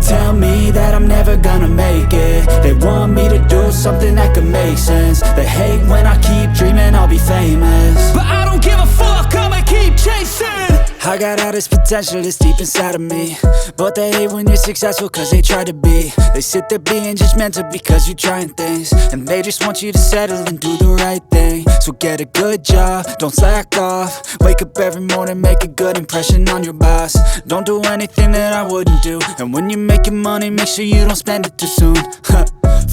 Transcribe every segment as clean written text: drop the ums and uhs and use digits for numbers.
tell me that I'm never gonna make it. They want me to do something that could make sense. They hate when I keep dreaming I'll be famous, but I don't give a fuck, I'ma keep chasing. I got all this potential that's deep inside of me, but they hate when you're successful cause they try to be. They sit there being judgmental because you're trying things, and they just want you to settle and do the right thing. So get a good job, don't slack off. Wake up every morning, make a good impression on your boss. Don't do anything that I wouldn't do, and when you're making money, make sure you don't spend it too soon.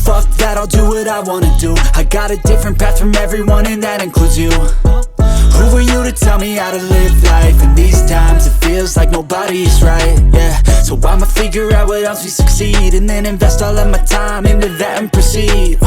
Fuck that, I'll do what I wanna do. I got a different path from everyone, and that includes you. Who are you to tell me how to live life? In these times it feels like nobody is right, yeah. So I'ma figure out what else we succeed, and then invest all of my time into that and proceed.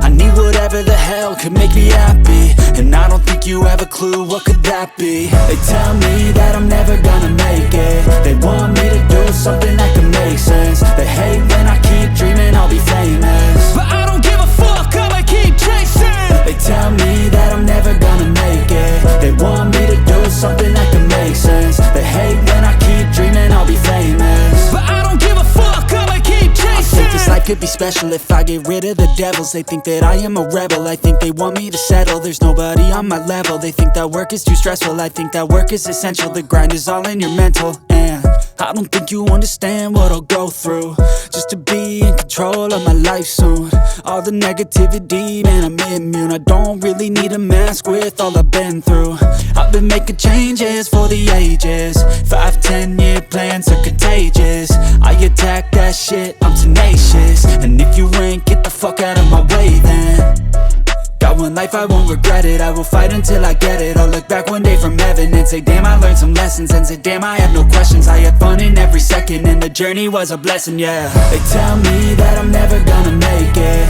I need whatever the hell could make me happy, and I don't think you have a clue what could that be. They tell me that I'm never gonna make it. They want me to do something that could make sense. They hate when I keep dreaming I'll be famous, but I don't give a fuck, I'ma keep chasing. They tell me that I'm never gonna make it. They want me to do something that can make sense. They hate when I keep dreaming I'll be famous, but I don't give a fuck, I'ma keep chasing. I think this life could be special if I get rid of the devils. They think that I am a rebel, I think they want me to settle. There's nobody on my level. They think that work is too stressful, I think that work is essential. The grind is all in your mental, and I don't think you understand what I'll go through just to be in control of my life soon. All the negativity, man, I'm immune. I don't really need a mask with all I've been through. I've been making changes for the ages. 5-10 year plans are contagious. I attack that shit, I'm tenacious. And if you ain't, get the fuck out of my way then. Got one life, I won't regret it. I will fight until I get it. I'll look back one day from heaven and say, damn, I learned some lessons. And say, damn, I had no questions. I had fun in every second, and the journey was a blessing, yeah. They tell me that I'm never gonna make it.